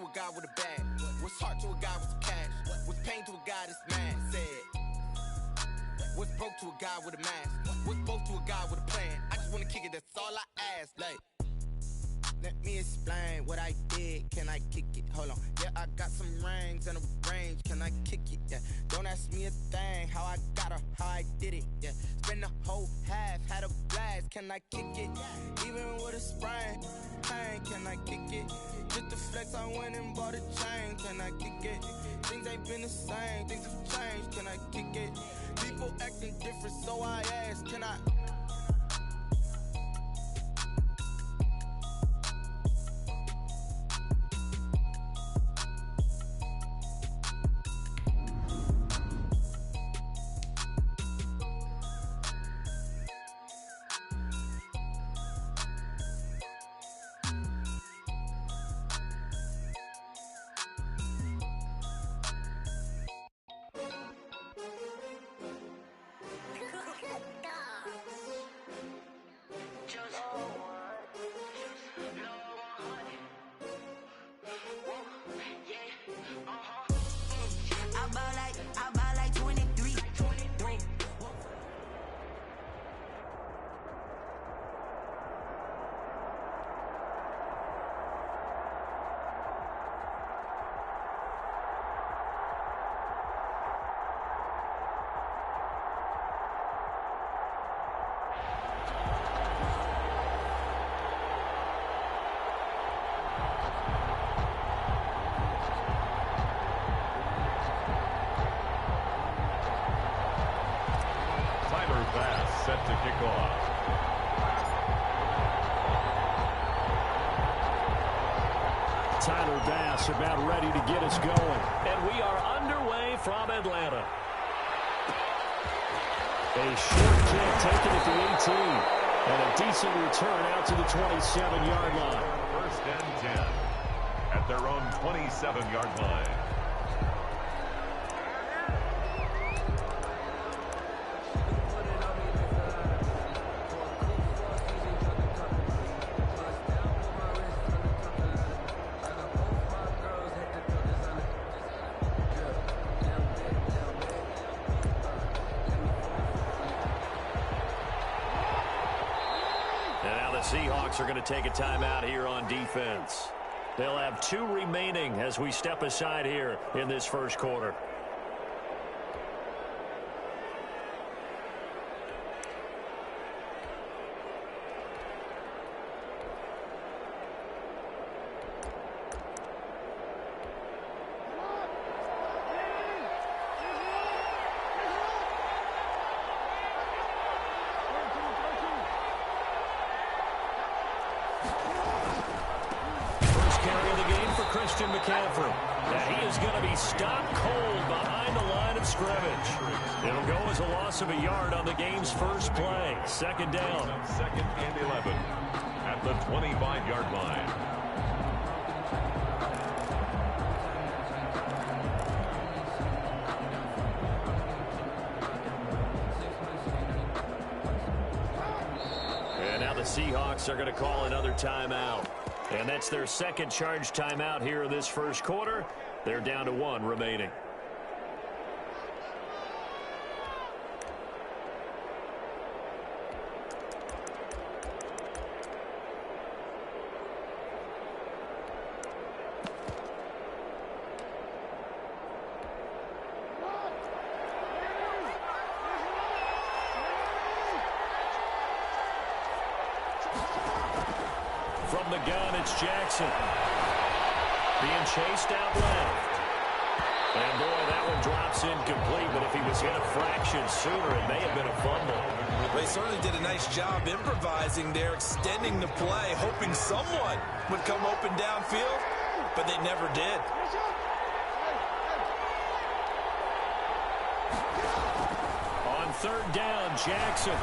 to a guy with a bag? What's heart to a guy with some cash? What's pain to a guy that's mad? Said. What's broke to a guy with a mask? What's broke to a guy with a plan? I just wanna kick it, that's all I ask. Like, let me explain what I did. Can I kick it? Hold on. Yeah, I got some rings and a range. Can I kick it? Yeah. Don't ask me a thing. How I got her, how I did it. Yeah. Spend the whole half, had a blast. Can I kick it? Even with a sprain. Pain, can I kick it? Just the flex, I went and bought a chain. Can I kick it? Things ain't been the same. Things have changed. Can I kick it? People acting different, so I ask. Can I? I buy like 23. Pass set to kick off. Tyler Bass about ready to get us going. And we are underway from Atlanta. A short kick taken at the 18. And a decent return out to the 27-yard line. First and 10 at their own 27-yard line. Seahawks are going to take a timeout here on defense. They'll have 2 remaining as we step aside here in this first quarter. Now he is going to be stopped cold behind the line of scrimmage. It'll go as a loss of a yard on the game's first play. Second down. Second and 11 at the 25-yard line. And now the Seahawks are going to call another timeout. And that's their second charge timeout here in this first quarter. They're down to 1 remaining. From the gun, it's Jackson. Being chased out left. And boy, that one drops incomplete, but if he was hit a fraction sooner, it may have been a fumble. They certainly did a nice job improvising there, extending the play, hoping someone would come open downfield, but they never did. On third down, Jackson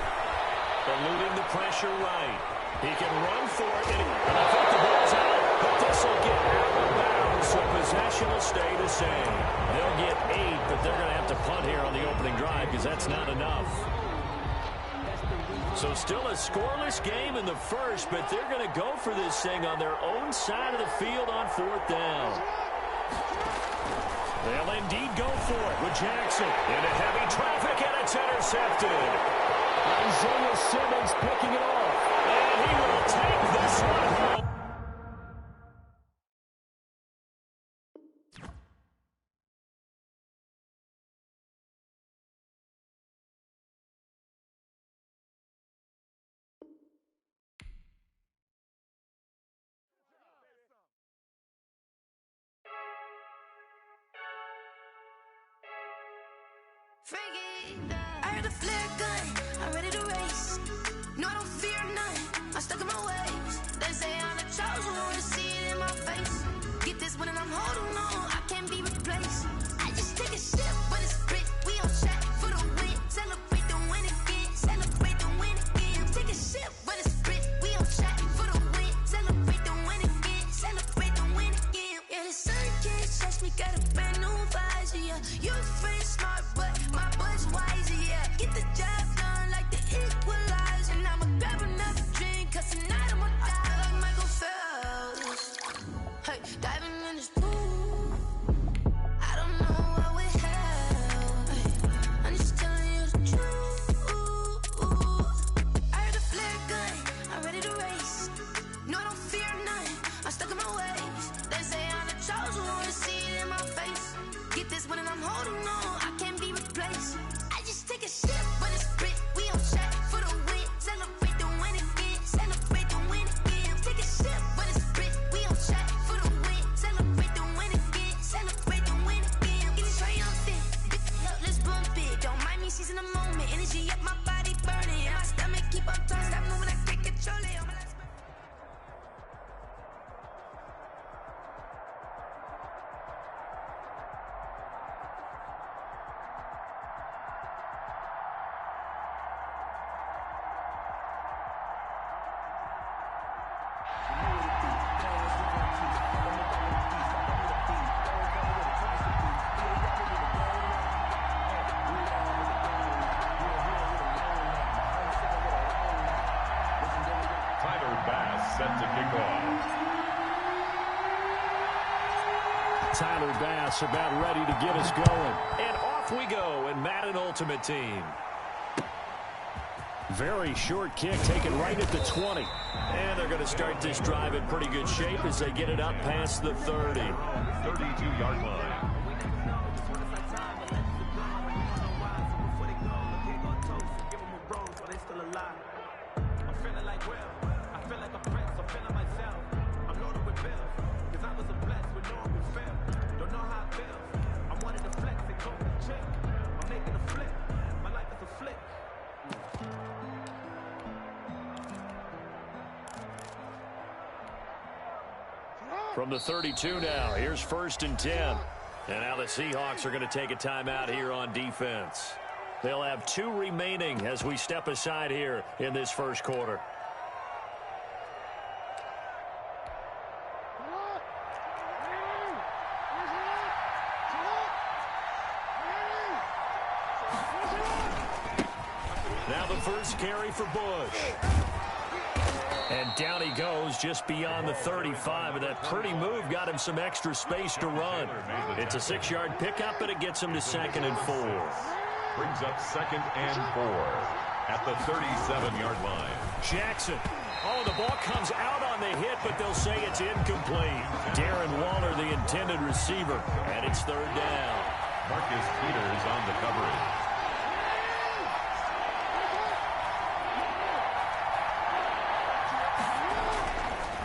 eluding the pressure right. He can run for it, and I think the ball's out, but this will get out of bounds, so possession will stay the same. They'll get 8, but they're going to have to punt here on the opening drive because that's not enough. So still a scoreless game in the first, but they're going to go for this thing on their own side of the field on 4th down. They'll indeed go for it with Jackson. Into heavy traffic, and it's intercepted. Isaiah Simmons picking it off. And he will take this one home. I heard a flare gun, I'm ready to race. No, I don't fear none, I'm stuck in my ways. They say I'm the chosen one, see it in my face. Get this one and I'm holding on, I can't be replaced. I just take a sip, but it's split, we on track for the win. Celebrate the win again, celebrate the win again. Take a sip, but it's split, we on track for the win. Celebrate the win again, celebrate the win again. Yeah, the sun can't touch me, got a brand new visor, yeah. You friend smart, but my bud's wiser, yeah. Get the job done like the equalizer. And I'ma grab another drink, cause tonight I'ma die like Michael Phelps. Hey, diving in this pool, I don't know what would help. Hey, I'm just telling you the truth. I heard a flare gun, I'm ready to race. No, I don't fear none, I'm stuck in my ways. They say I'm the chosen one, see it in my face. Get this one and I'm holding on, I can't be replaced. I just take a sip, but it's split, we on track for the win. Celebrate the win again, celebrate the win again. Take a sip, but it's split, we on track for the win. Celebrate the win again, celebrate the win again. Getting triumphant, let's bump it. Don't mind me seizing the moment, energy up my body burning. My stomach keep on turning, stop moving, I can't control it. Set to kick off. Tyler Bass about ready to get us going. And off we go in Madden Ultimate Team. Very short kick taken right at the 20. And they're going to start this drive in pretty good shape as they get it up past the 30. 32-yard line. From the 32 now, here's 1st and 10. And now the Seahawks are going to take a timeout here on defense. They'll have 2 remaining as we step aside here in this first quarter. Now the first carry for Bush. And down he goes just beyond the 35, and that pretty move got him some extra space to run. It's a 6-yard pickup, but it gets him to 2nd and 4. Brings up 2nd and 4 at the 37-yard line. Jackson. Oh, the ball comes out on the hit, but they'll say it's incomplete. Darren Waller, the intended receiver, and it's 3rd down. Marcus Peters on the coverage.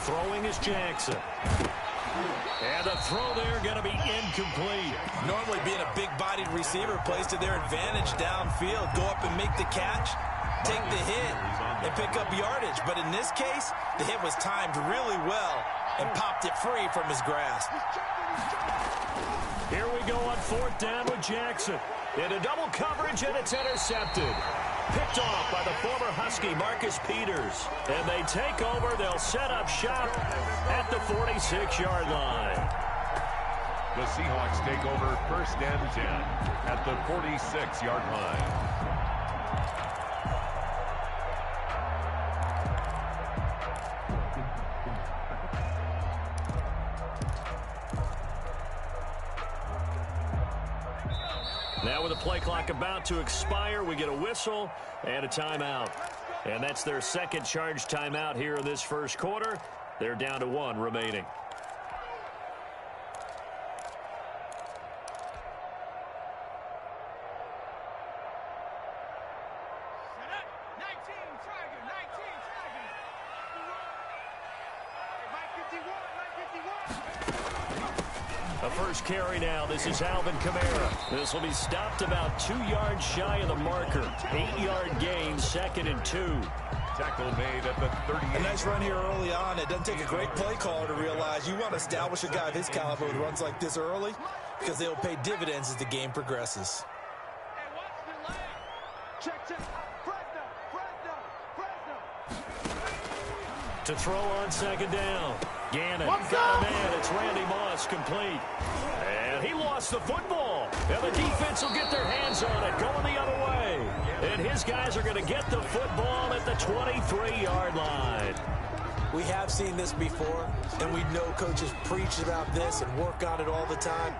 Throwing is Jackson. And the throw there going to be incomplete. Normally being a big-bodied receiver plays to their advantage downfield. Go up and make the catch, take the hit, and pick up yardage. But in this case, the hit was timed really well and popped it free from his grasp. Here we go on 4th down with Jackson. Into double coverage, and it's intercepted. Picked off by the former Husky, Marcus Peters. And they take over. They'll set up shop at the 46-yard line. The Seahawks take over 1st and 10 at the 46-yard line. Now with the play clock about to expire, we get a whistle and a timeout. And that's their second charge timeout here in this first quarter. They're down to 1 remaining. The first carry now. This is Alvin Kamara. This will be stopped about 2 yards shy of the marker. 8-yard gain, 2nd and 2. Tackle made at the 38. A nice run here early on. It doesn't take a great play caller to realize you want to establish a guy of his caliber with runs like this early because they'll pay dividends as the game progresses. To throw on 2nd down. Gannon got a man. It's Randy Moss, complete. And he lost the football. And the defense will get their hands on it, going the other way. And his guys are going to get the football at the 23-yard line. We have seen this before, and we know coaches preach about this and work on it all the time.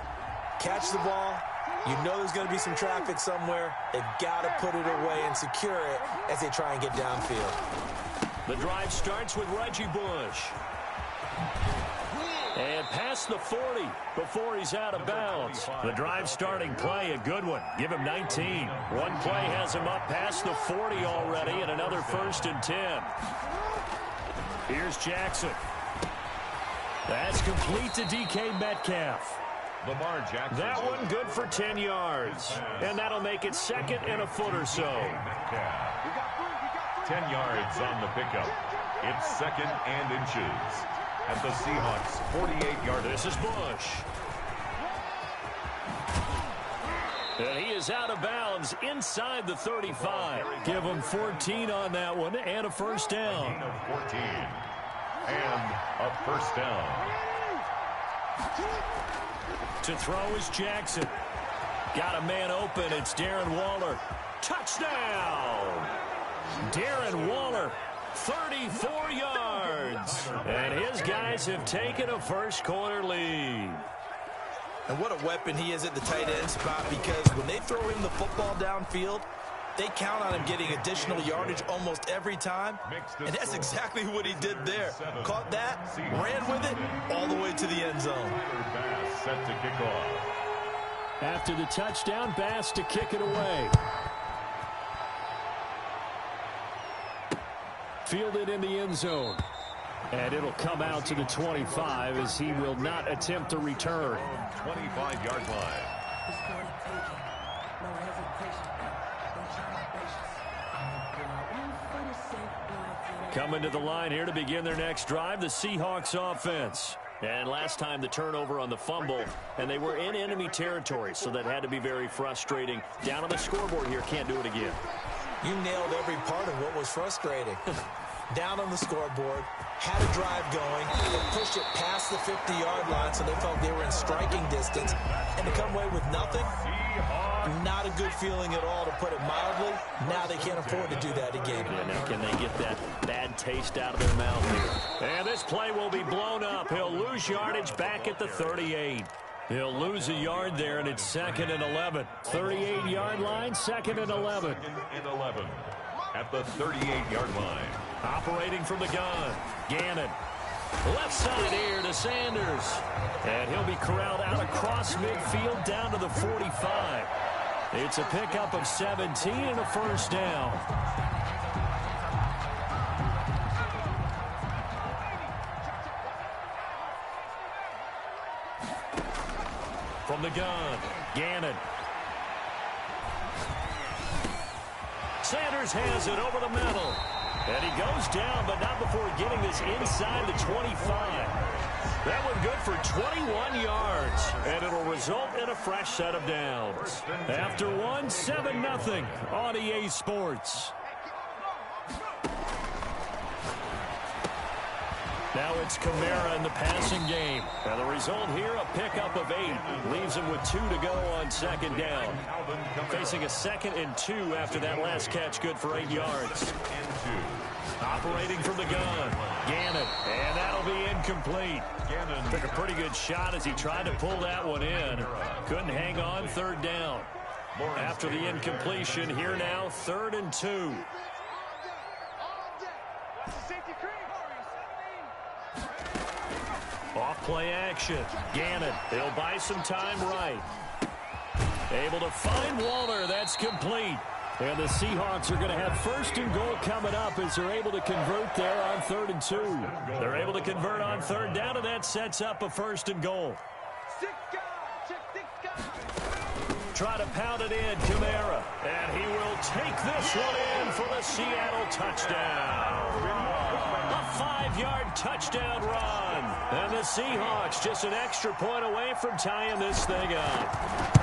Catch the ball. You know there's going to be some traffic somewhere. They've got to put it away and secure it as they try and get downfield. The drive starts with Reggie Bush. And past the 40 before he's out of bounds. The drive starting play, a good one. Give him 19. One play has him up past the 40 already, and another 1st and 10. Here's Jackson. That's complete to DK Metcalf. Lamar Jackson. That one good for 10 yards. And that'll make it 2nd and a foot or so. 10 yards on the pickup. It's 2nd and inches. At the Seahawks' 48-yard. This is Bush. And he is out of bounds inside the 35. Give him 14 on that one and a 1st down. 14. And a 1st down. To throw is Jackson. Got a man open. It's Darren Waller. Touchdown! Darren Waller. 34 yards. And his guys have taken a first quarter lead. And what a weapon he is at the tight end spot, because when they throw him the football downfield, they count on him getting additional yardage almost every time. And that's exactly what he did there. Caught that, ran with it, all the way to the end zone. Bass set to kick off. After the touchdown, Bass to kick it away. Fielded in the end zone. And it'll come out to the 25 as he will not attempt to return. 25-yard line. Coming to the line here to begin their next drive, the Seahawks offense. And last time the turnover on the fumble, and they were in enemy territory, so that had to be very frustrating. Down on the scoreboard here, can't do it again. You nailed every part of what was frustrating. Down on the scoreboard, had a drive going, they pushed it past the 50-yard line, so they felt they were in striking distance, and to come away with nothing, not a good feeling at all, to put it mildly. Now they can't afford to do that again. Yeah, now can they get that bad taste out of their mouth here? And this play will be blown up. He'll lose yardage back at the 38. He'll lose a yard there, and it's 2nd and 11. 38-yard line, 2nd and 11. 2nd and 11 at the 38-yard line. Operating from the gun, Gannon. Left side here to Sanders. And he'll be corralled out across midfield down to the 45. It's a pickup of 17 and a 1st down. From the gun, Gannon. Sanders has it over the middle. And he goes down, but not before getting this inside the 25. That one good for 21 yards. And it'll result in a fresh set of downs. After one, 7-0 on EA Sports. Now it's Kamara in the passing game. And the result here, a pickup of 8. Leaves him with 2 to go on 2nd down. Facing a 2nd and 2 after that last catch, good for 8 yards. Operating from the gun, Gannon. And that'll be incomplete. Took a pretty good shot as he tried to pull that one in. Couldn't hang on, 3rd down. After the incompletion, here now, 3rd and 2. Off play action. Gannon, he'll buy some time right. Able to find Waller. That's complete. And the Seahawks are going to have 1st and goal coming up as they're able to convert there on 3rd and 2. They're able to convert on 3rd down, and that sets up a 1st and goal. Try to pound it in, Kamara. And he will take this one in for the Seattle touchdown. A 5-yard touchdown run. And the Seahawks just an extra point away from tying this thing up.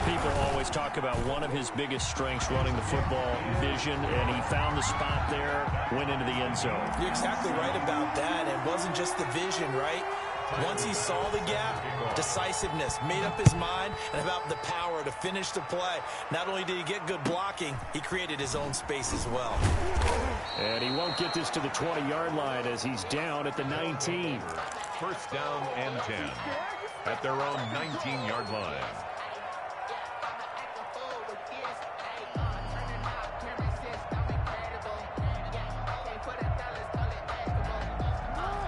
People always talk about one of his biggest strengths running the football, vision, and he found the spot there, went into the end zone. You're exactly right about that. It wasn't just the vision, right? Once he saw the gap, decisiveness, made up his mind, and about the power to finish the play. Not only did he get good blocking, he created his own space as well. And he won't get this to the 20-yard line as he's down at the 19. 1st down and 10 at their own 19-yard line.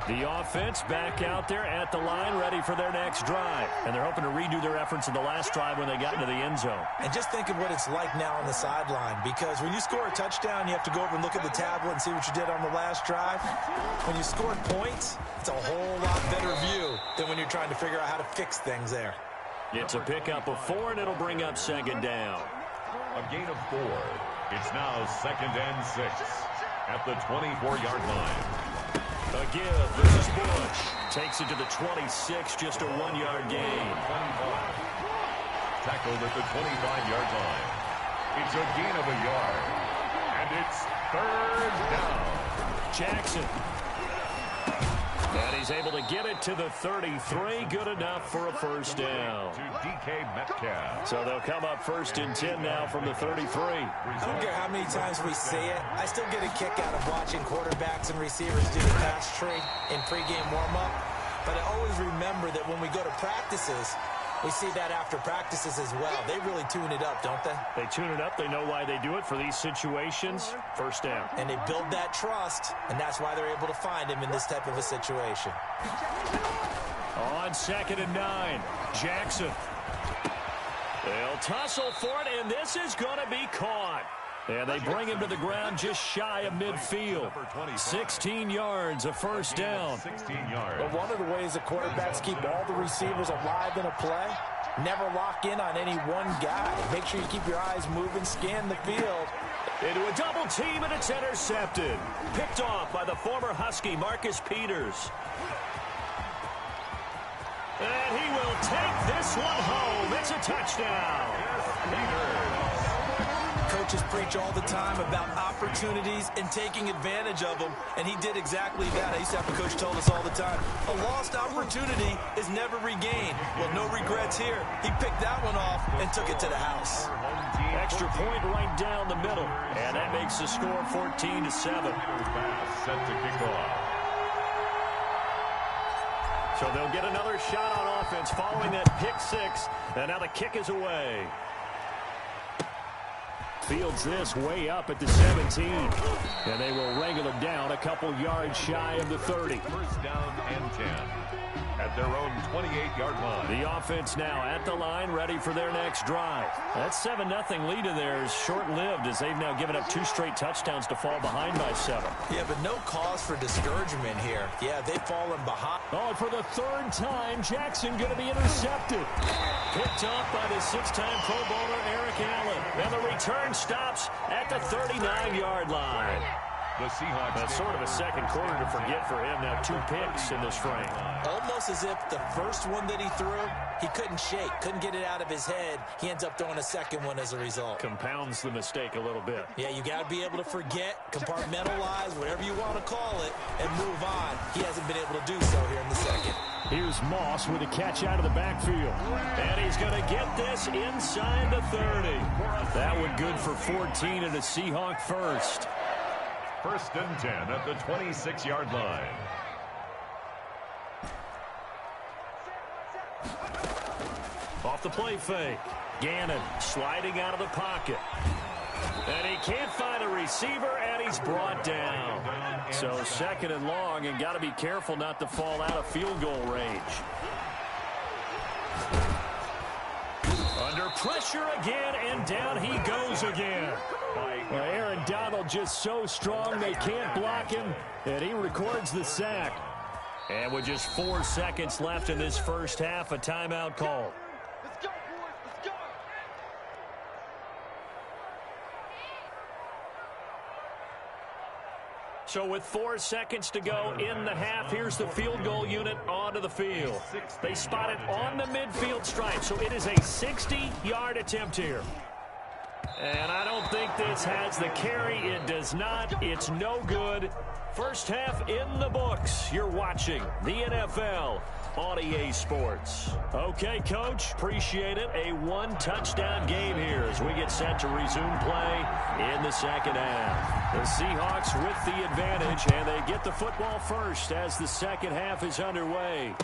The offense back out there at the line, ready for their next drive. And they're hoping to redo their efforts in the last drive when they got into the end zone. And just think of what it's like now on the sideline, because when you score a touchdown, you have to go over and look at the tablet and see what you did on the last drive. When you scored points, it's a whole lot better view than when you're trying to figure out how to fix things there. It's a pickup of 4, and it'll bring up 2nd down. A gain of 4. It's now 2nd and 6 at the 24-yard line. A give. This is Bush. Takes it to the 26, just a 1-yard gain. 25. Tackled at the 25-yard line. It's a gain of a yard. And it's 3rd down. Jackson. And he's able to get it to the 33. Good enough for a 1st down. To DK Metcalf. So they'll come up 1st and 10 now from the 33. I don't care how many times we say it, I still get a kick out of watching quarterbacks and receivers do the pass tree in pregame warm-up. But I always remember that when we go to practices, we see that after practices as well. They really tune it up, don't they? They tune it up. They know why they do it for these situations. 1st down. And they build that trust, and that's why they're able to find him in this type of a situation. On 2nd and 9, Jackson. They'll tussle for it, and this is going to be caught. And they bring him to the ground just shy of midfield. 16 yards, a 1st down. 16 yards. But one of the ways the quarterbacks keep all the receivers alive in a play, never lock in on any one guy. Make sure you keep your eyes moving, scan the field. Into a double team, and it's intercepted. Picked off by the former Husky, Marcus Peters. And he will take this one home. It's a touchdown. Coaches preach all the time about opportunities and taking advantage of them, and he did exactly that. I used to have a coach tell us all the time, a lost opportunity is never regained. Well, no regrets here. He picked that one off and took it to the house. Extra point right down the middle, and that makes the score 14-7. Set to kick off. So they'll get another shot on offense following that pick 6, and now the kick is away. Fields this way up at the 17. And they will wrangle it down a couple yards shy of the 30. 1st down and 10 at their own 28-yard line. The offense now at the line, ready for their next drive. That 7-0 lead of theirs short-lived as they've now given up 2 straight touchdowns to fall behind by 7. Yeah, but no cause for discouragement here. Yeah, they've fallen behind. Oh, and for the 3rd time, Jackson going to be intercepted. Picked off by the 6-time Pro Bowler Eric Allen. And the return stops at the 39-yard line. The Seahawks. That's sort of a second quarter to forget for him. Now 2 picks in this frame. Almost as if the first one that he threw, he couldn't shake, couldn't get it out of his head. He ends up throwing a second one as a result. Compounds the mistake a little bit. Yeah, you got to be able to forget, compartmentalize, whatever you want to call it, and move on. He hasn't been able to do so here in the second. Here's Moss with a catch out of the backfield. And he's going to get this inside the 30. That one good for 14 and a Seahawk 1st. 1st and 10 at the 26-yard line. Off the play fake. Gannon sliding out of the pocket. And he can't find a receiver, and he's brought down. So 2nd and long, and got to be careful not to fall out of field goal range. Under pressure again, and down he goes again. Well, Aaron Donald just so strong they can't block him, and he records the sack. And with just 4 seconds left in this first half, a timeout call. Let's go, boys. Let's go. So with 4 seconds to go in the half, here's the field goal unit onto the field. They spot it on the midfield stripe, so it is a 60-yard attempt here. And I don't think this has the carry. It does not. It's no good. First half in the books. You're watching the NFL on EA Sports. Okay, Coach, appreciate it. A 1-touchdown game here as we get set to resume play in the second half. The Seahawks with the advantage, and they get the football first as the second half is underway.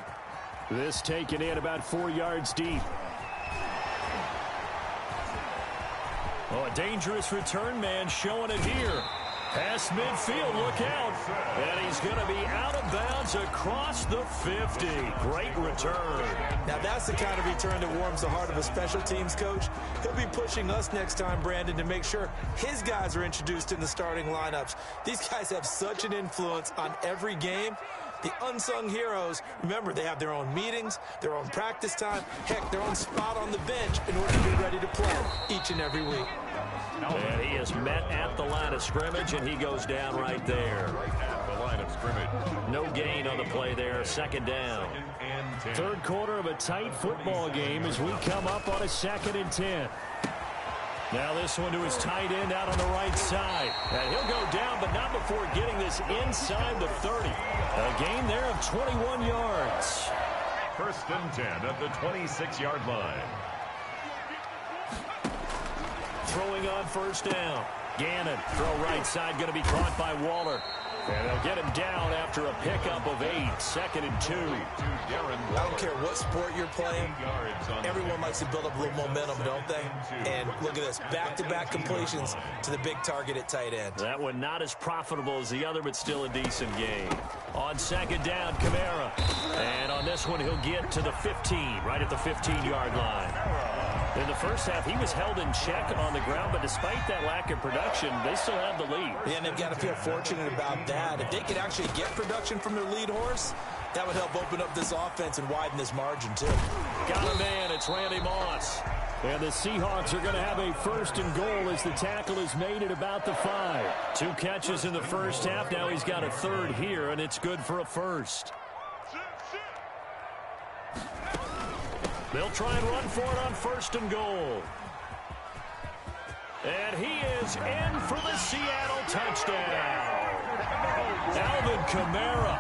This taken in about 4 yards deep. Oh, a dangerous return man showing it here. Past midfield, look out. And he's going to be out of bounds across the 50. Great return. Now that's the kind of return that warms the heart of a special teams coach. He'll be pushing us next time, Brandon, to make sure his guys are introduced in the starting lineups. These guys have such an influence on every game. The unsung heroes, remember, they have their own meetings, their own practice time, heck, their own spot on the bench in order to be ready to play each and every week. And he is met at the line of scrimmage, and he goes down right there. Right at the line of scrimmage. No gain on the play there, 2nd down. Third quarter of a tight football game as we come up on a 2nd and 10. Now this one to his tight end out on the right side. And he'll go down, but not before getting this inside the 30. A gain there of 21 yards. 1st and 10 at the 26-yard line. Throwing on 1st down. Gannon, throw right side, going to be caught by Waller. And they'll get him down after a pickup of 8. 2nd and 2. I don't care what sport you're playing. Everyone likes to build up a little momentum, don't they? And look at this, back-to-back completions to the big target at tight end. That one not as profitable as the other, but still a decent game. On 2nd down, Kamara. And on this one, he'll get to the 15, right at the 15-yard line. In the first half, he was held in check on the ground, but despite that lack of production, they still have the lead. Yeah, and they've got to feel fortunate about that. If they could actually get production from their lead horse, that would help open up this offense and widen this margin, too. Got a man. It's Randy Moss. And the Seahawks are going to have a 1st and goal as the tackle is made at about the 5. 2 catches in the first half. Now he's got a 3rd here, and it's good for a 1st. They'll try and run for it on 1st and goal. And he is in for the Seattle touchdown. Alvin Kamara,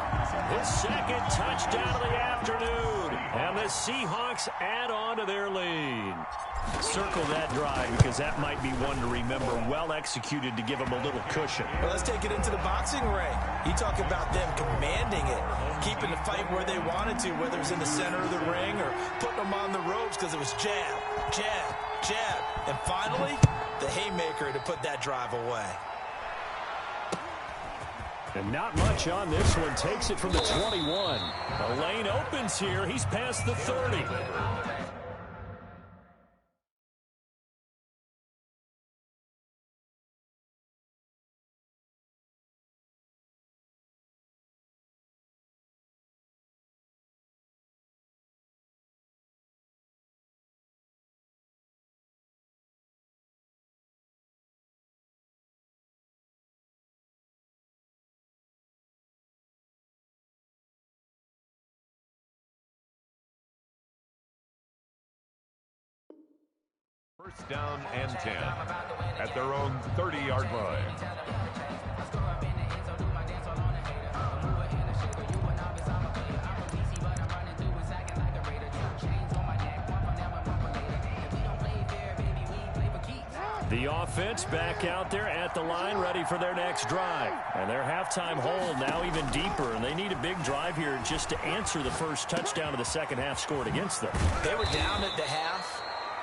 his 2nd touchdown of the afternoon. And the Seahawks add on to their lead. Circle that drive because that might be one to remember. Well executed to give them a little cushion. Well, let's take it into the boxing ring. You talk about them commanding it, keeping the fight where they wanted to, whether it's in the center of the ring or putting them on the ropes because it was jab, jab, jab. And finally, the haymaker to put that drive away. And not much on this one. Takes it from the 21. The lane opens here. He's past the 30. First down and 10 at their own 30-yard line. The offense back out there at the line, ready for their next drive. And their halftime hole now even deeper, and they need a big drive here just to answer the first touchdown of the second half scored against them. They were down at the half.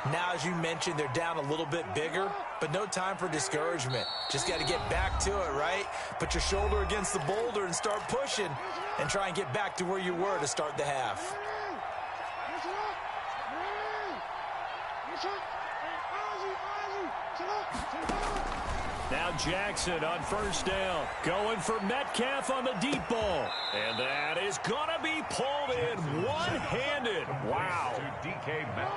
Now, as you mentioned, they're down a little bit bigger, but no time for discouragement. Just got to get back to it, right? Put your shoulder against the boulder and start pushing and try and get back to where you were to start the half. Now Jackson on first down, going for Metcalf on the deep ball. And that is going to be pulled in one-handed. Wow.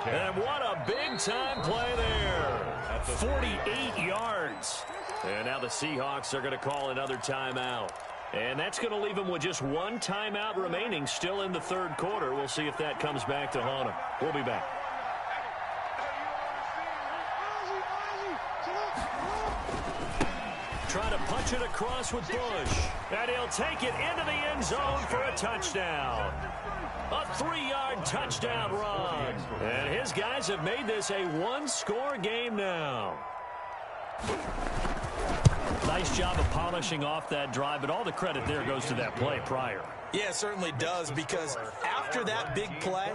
And what a big-time play there. 48 yards. And now the Seahawks are going to call another timeout. And that's going to leave them with just one timeout remaining still in the third quarter. We'll see if that comes back to haunt them. We'll be back. Trying to punch it across with Bush. And he'll take it into the end zone for a touchdown. A 3-yard touchdown run. And his guys have made this a one-score game now. Nice job of polishing off that drive, but all the credit there goes to that play prior. Yeah, it certainly does, because after that big play,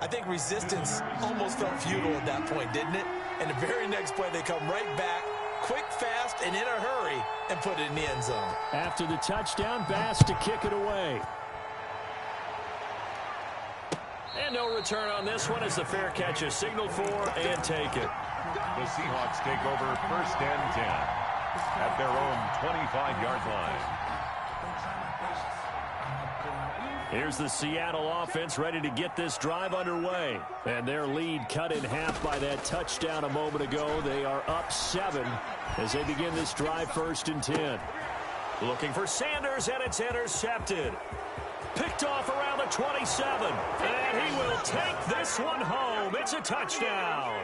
I think resistance almost felt futile at that point, didn't it? And the very next play, they come right back, quick, fast, and in a hurry, and put it in the end zone. After the touchdown, Bass to kick it away. And no return on this one as the fair catch is signaled for and taken. The Seahawks take over first and 10 at their own 25-yard line. Here's the Seattle offense ready to get this drive underway. And their lead cut in half by that touchdown a moment ago. They are up 7 as they begin this drive first and 10. Looking for Sanders, and it's intercepted. Picked off around the 27. And he will take this one home. It's a touchdown.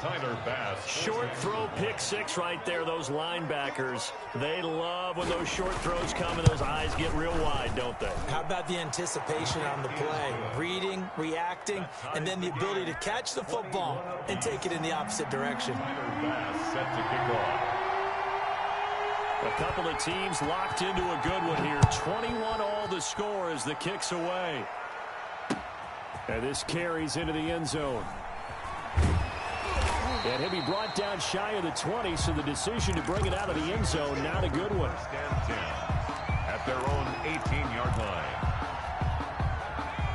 Tyler Bass. Short throw, pick six right there. Those linebackers, they love when those short throws come and those eyes get real wide, don't they? How about the anticipation on the play? Reading, reacting, and then the ability to catch the football and take it in the opposite direction. Tyler Bass set to kick off. A couple of teams locked into a good one here. 21 all the score as the kick's away. And this carries into the end zone. And he'll be brought down shy of the 20, so the decision to bring it out of the end zone, not a good one. At their own 18-yard line.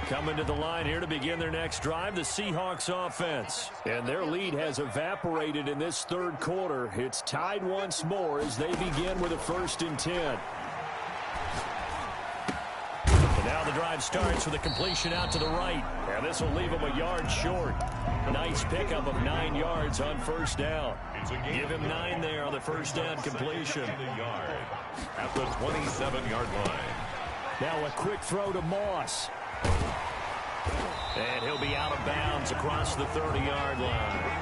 Coming to the line here to begin their next drive, the Seahawks offense. And their lead has evaporated in this third quarter. It's tied once more as they begin with a first and 10. And now the drive starts with a completion out to the right. And this will leave them a yard short. Nice pickup of 9 yards on first down. Give him 9 there on the first down completion. At the 27-yard line. Now a quick throw to Moss. And he'll be out of bounds across the 30-yard line.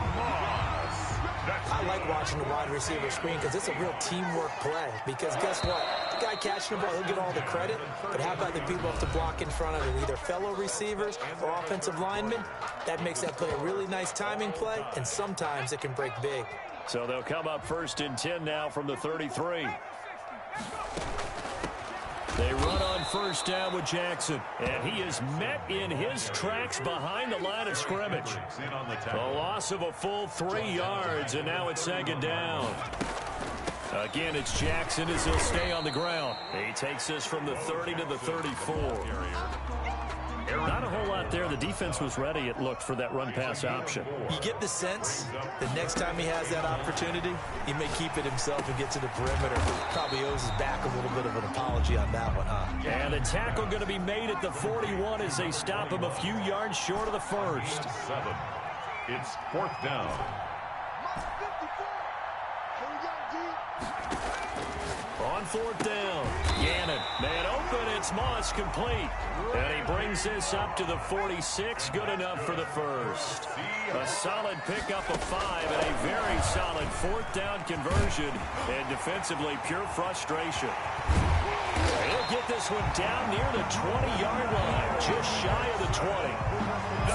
I like watching the wide receiver screen because it's a real teamwork play. Because guess what? The guy catching the ball, he'll get all the credit. But how about the people have to block in front of him, either fellow receivers or offensive linemen? That makes that play a really nice timing play, and sometimes it can break big. So they'll come up first and 10 now from the 33. They run on first down with Jackson, and he is met in his tracks behind the line of scrimmage. A loss of a full 3 yards, and now it's second down. Again, it's Jackson as he'll stay on the ground. He takes this from the 30 to the 34. Not a whole lot there. The defense was ready, it looked, for that run-pass option. You get the sense that next time he has that opportunity, he may keep it himself and get to the perimeter. Probably owes his back a little bit of an apology on that one, huh? And the tackle going to be made at the 41 as they stop him a few yards short of the first. 7. It's fourth down. On fourth down, Gannon, man open, it's Moss, complete. And he brings this up to the 46, good enough for the first. A solid pickup of 5 and a very solid fourth down conversion, and defensively pure frustration. He'll get this one down near the 20-yard line, just shy of the 20.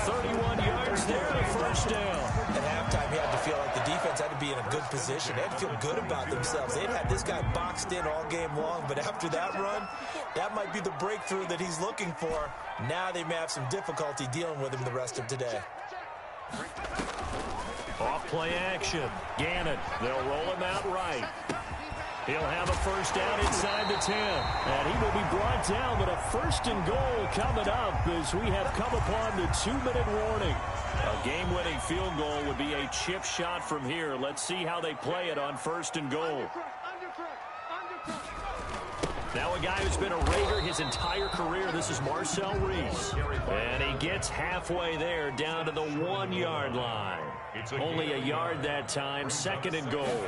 31 yards there, the first down. At halftime, he had to feel like the defense had to be in a good position. They had to feel good about themselves. They'd had this guy boxed in all game long, but after that run, that might be the breakthrough that he's looking for. Now they may have some difficulty dealing with him the rest of today. Off play action. Gannon, they'll roll him out right. He'll have a first down inside the 10. And he will be brought down, but a first and goal coming up as we have come upon the 2-minute warning. A game-winning field goal would be a chip shot from here. Let's see how they play it on first and goal. Now a guy who's been a Raider his entire career. This is Marcel Reese. And he gets halfway there down to the 1-yard line. Only a yard that time. Second and goal.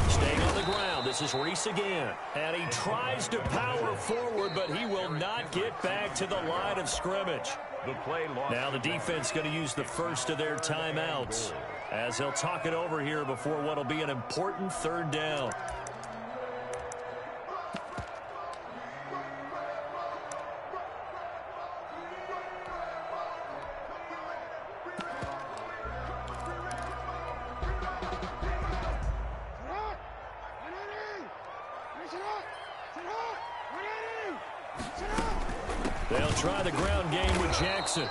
Staying on the ground, this is Reese again. And he tries to power forward, but he will not get back to the line of scrimmage. Now the defense going to use the first of their timeouts as they'll talk it over here before what will be an important third down. They'll try the ground game with Jackson.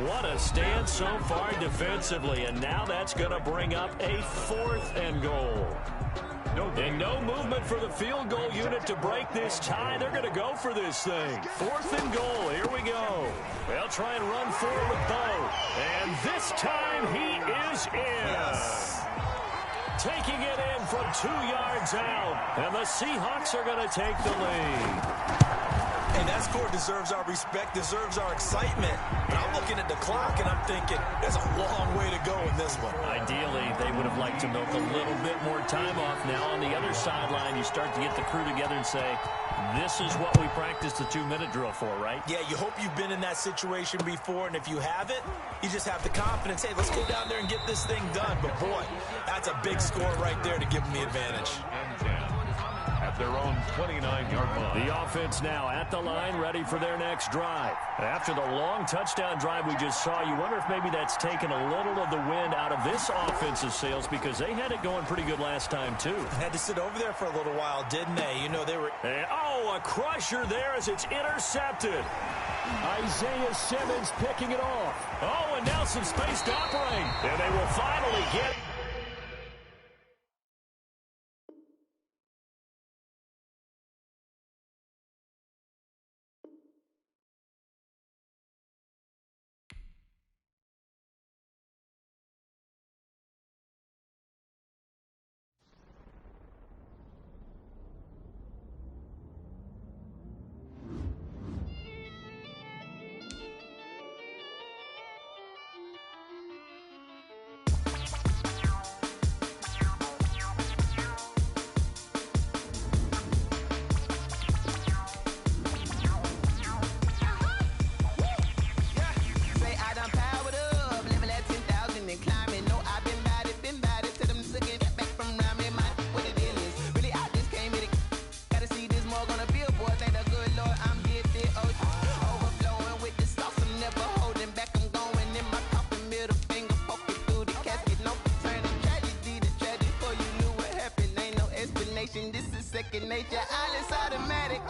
What a stand so far defensively, and now that's going to bring up a fourth and goal. And no movement for the field goal unit to break this tie. They're going to go for this thing. Fourth and goal. Here we go. They'll try and run forward with Bo. And this time he is in. Yes. Taking it in from 2 yards out. And the Seahawks are going to take the lead. And that score deserves our respect, deserves our excitement. But I'm looking at the clock, and I'm thinking, there's a long way to go in this one. Ideally, they would have liked to milk a little bit more time off. Now, on the other sideline, you start to get the crew together and say, this is what we practiced the 2-minute drill for, right? Yeah, you hope you've been in that situation before, and if you haven't, you just have the confidence, hey, let's go down there and get this thing done. But, boy, that's a big score right there to give them the advantage. At their own 29-yard line. The offense now at the line, ready for their next drive. After the long touchdown drive we just saw, you wonder if maybe that's taken a little of the wind out of this offensive sails because they had it going pretty good last time, too. Had to sit over there for a little while, didn't they? You know, they were... And, oh, a crusher there as it's intercepted. Isaiah Simmons picking it off. Oh, and now some space to operate. And they will finally get... Second nature, all is automatic.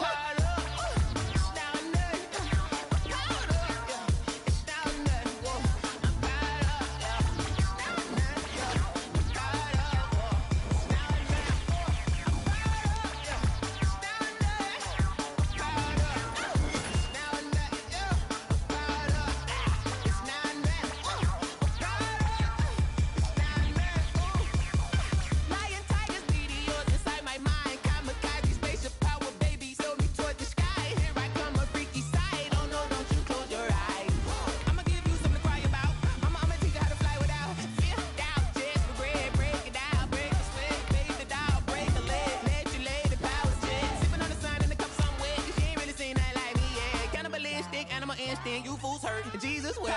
You fools hurt. Jesus will.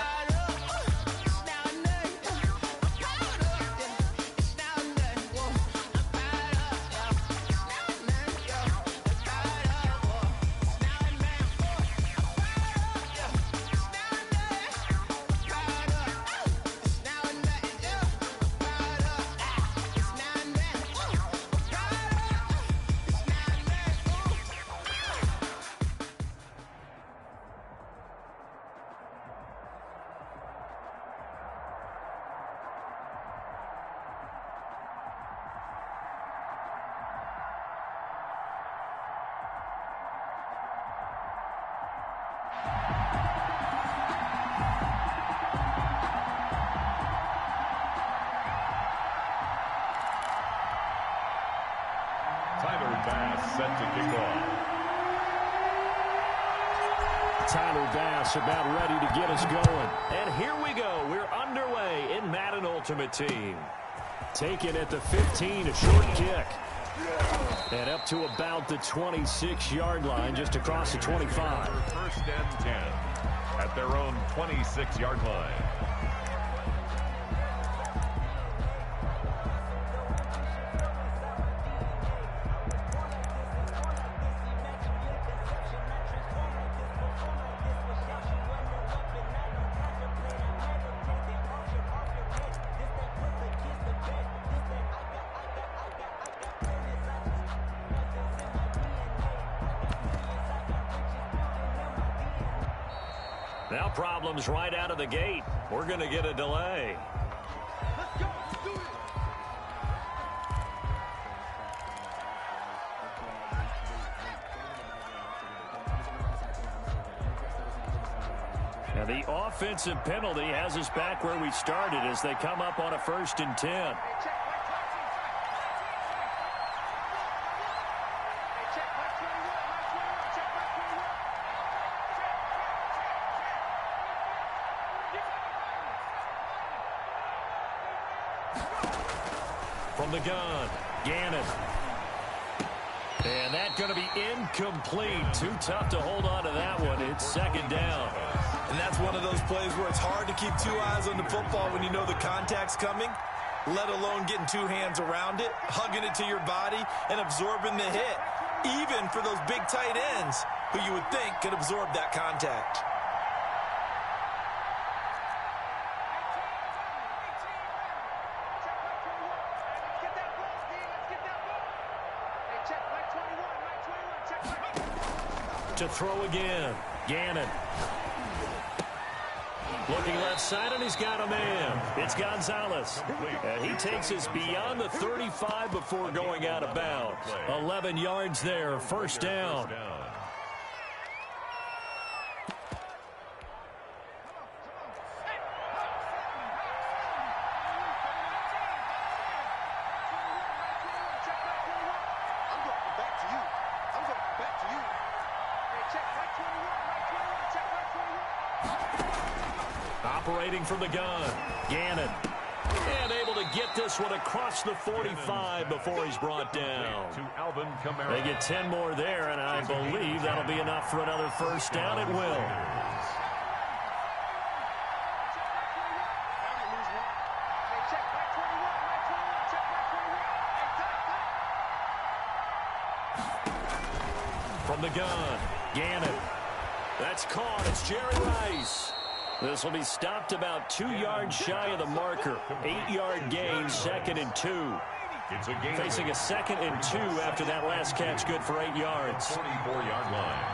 set to kick off. Tyler Bass about ready to get us going. And here we go. We're underway in Madden Ultimate Team. Taken at the 15, a short kick. And up to about the 26-yard line, just across the 25. First and 10 at their own 26-yard line. Now problems right out of the gate. We're going to get a delay. Let's go. Let's do it. Now the offensive penalty has us back where we started as they come up on a 1st and 10. From the gun, Gannon. And that's going to be incomplete. Too tough to hold on to that one. It's 2nd down. And that's one of those plays where it's hard to keep 2 eyes on the football when you know the contact's coming, let alone getting 2 hands around it, hugging it to your body, and absorbing the hit, even for those big tight ends who you would think could absorb that contact. To throw again, Gannon. Looking left side, and he's got a man. It's Gonzalez. And he takes us beyond the 35 before going out of bounds. 11 yards there, 1st down. Operating from the gun, Gannon. And able to get this one across the 45 before he's brought down. They get 10 more there, and I believe that'll be enough for another 1st down. It will. From the gun, Gannon. That's caught. It's Jerry Rice. This will be stopped about 2 yards shy of the marker. 8-yard gain, 2nd and 2. Facing a 2nd and 2 after that last catch, good for 8 yards. 44-yard line.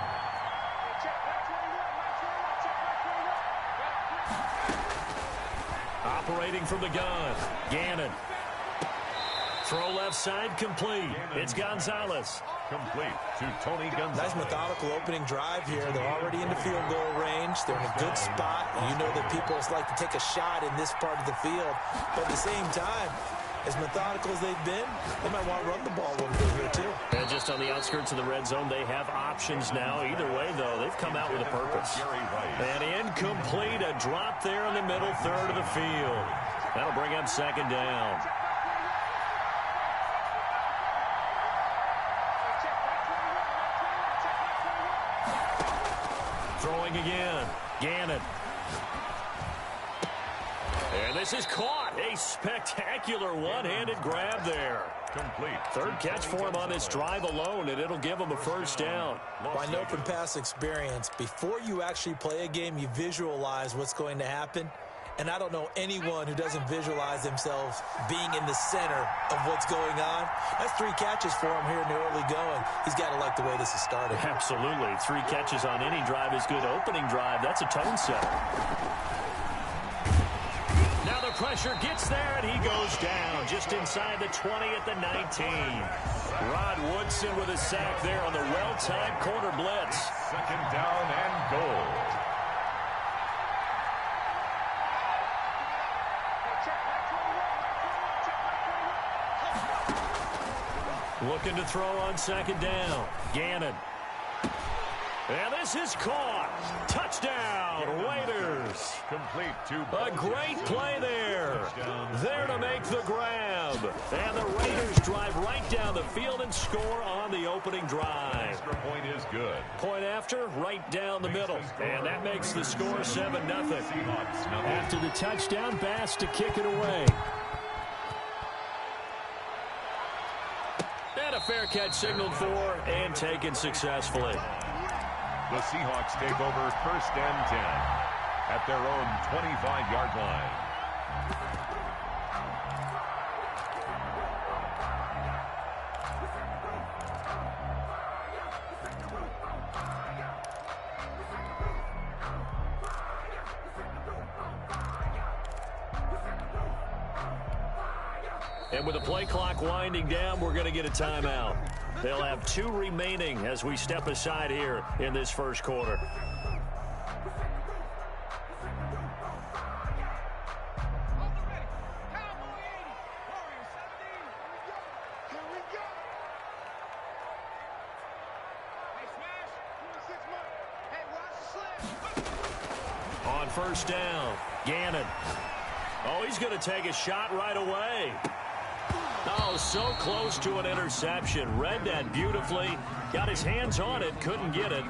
Operating from the gun, Gannon. Throw left side, complete. It's Gonzalez. Complete to Tony Gonzalez. Nice methodical opening drive here. They're already into field goal range. They're in a good spot. You know that people like to take a shot in this part of the field. But at the same time, as methodical as they've been, they might want to run the ball a little bit here too. And just on the outskirts of the red zone, they have options now. Either way, though, they've come out with a purpose. And incomplete, a drop there in the middle third of the field. That'll bring up 2nd down. Throwing again, Gannon. And this is caught. A spectacular one-handed grab there. Complete. 3rd catch for him on this drive alone, and it'll give him a 1st down. I know from past experience, before you actually play a game, you visualize what's going to happen. And I don't know anyone who doesn't visualize themselves being in the center of what's going on. That's 3 catches for him here in the early going. He's got to like the way this is started. Absolutely. 3 catches on any drive is good. Opening drive, that's a tone setter. Now the pressure gets there, and he goes down just inside the 20 at the 19. Rod Woodson with a sack there on the well-timed corner blitz. 2nd down and goal. Looking to throw on second down. Gannon. And this is caught. Touchdown, Raiders. Complete to A great play there. There to make the grab. And the Raiders drive right down the field and score on the opening drive. Extra point is good. Point after, right down the middle. And that makes the score 7-0. After the touchdown, Bass to kick it away. And a fair catch signaled for and taken successfully. The Seahawks take over 1st and 10 at their own 25-yard line. And with the play clock winding down, we're going to get a timeout. They'll have 2 remaining as we step aside here in this first quarter. On 1st down, Gannon. Oh, he's going to take a shot right away. Oh, so close to an interception. Read that beautifully. Got his hands on it, couldn't get it.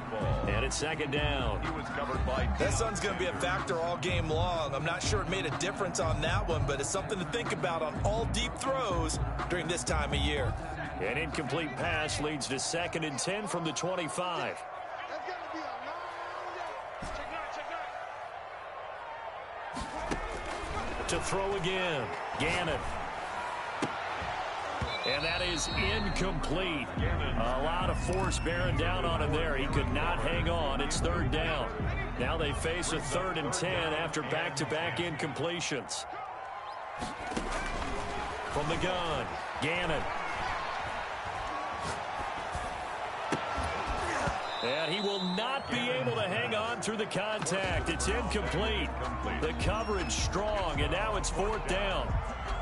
And it's 2nd down. He was covered by that sun's going to be a factor all game long. I'm not sure it made a difference on that one, but it's something to think about on all deep throws during this time of year. An incomplete pass leads to 2nd and 10 from the 25. To throw again, Gannon. And that is incomplete. A lot of force bearing down on him there. He could not hang on. It's 3rd down. Now they face a 3rd and 10 after back-to-back incompletions. From the gun, Gannon. And he will not be able to hang on through the contact. It's incomplete. The coverage strong, and now it's 4th down.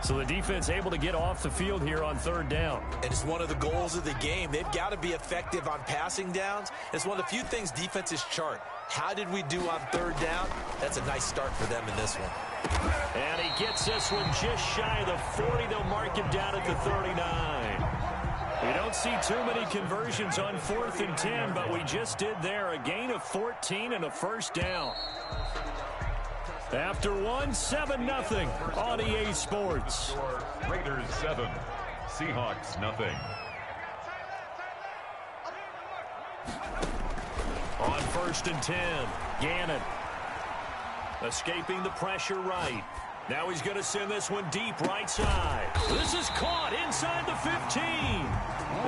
So the defense able to get off the field here on 3rd down. And it's one of the goals of the game. They've got to be effective on passing downs. It's one of the few things defenses chart. How did we do on 3rd down? That's a nice start for them in this one. And he gets this one just shy of the 40. They'll mark him down at the 39. We don't see too many conversions on 4th and 10, but we just did there. A gain of 14 and a 1st down. After 7-0 on EA Sports. Raiders 7, Seahawks nothing. On 1st and 10, Gannon. Escaping the pressure right. Now he's going to send this one deep right side. This is caught inside the 15.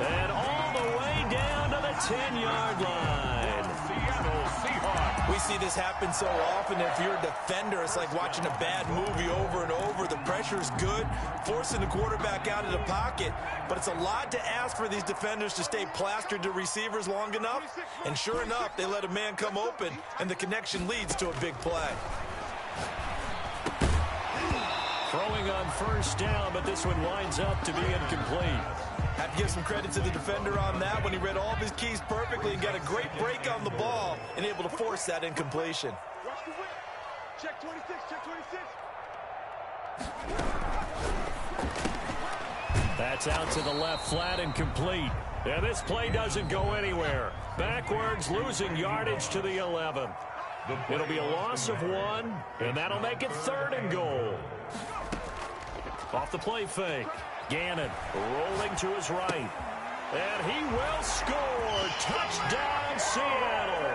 And all the way down to the 10-yard line. Seattle Seahawks. We see this happen so often. If you're a defender, it's like watching a bad movie over and over. The pressure's good, forcing the quarterback out of the pocket. But it's a lot to ask for these defenders to stay plastered to receivers long enough. And sure enough, they let a man come open, and the connection leads to a big play. Throwing on 1st down, but this one winds up to be incomplete. Have to give some credit to the defender on that when he read all of his keys perfectly and got a great break on the ball and able to force that incompletion. Watch the whip. Check 26, check 26. That's out to the left, flat and complete. And this play doesn't go anywhere. Backwards, losing yardage to the 11. It'll be a loss of 1, and that'll make it 3rd and goal. Off the play fake. Gannon rolling to his right. And he will score. Touchdown, Seattle.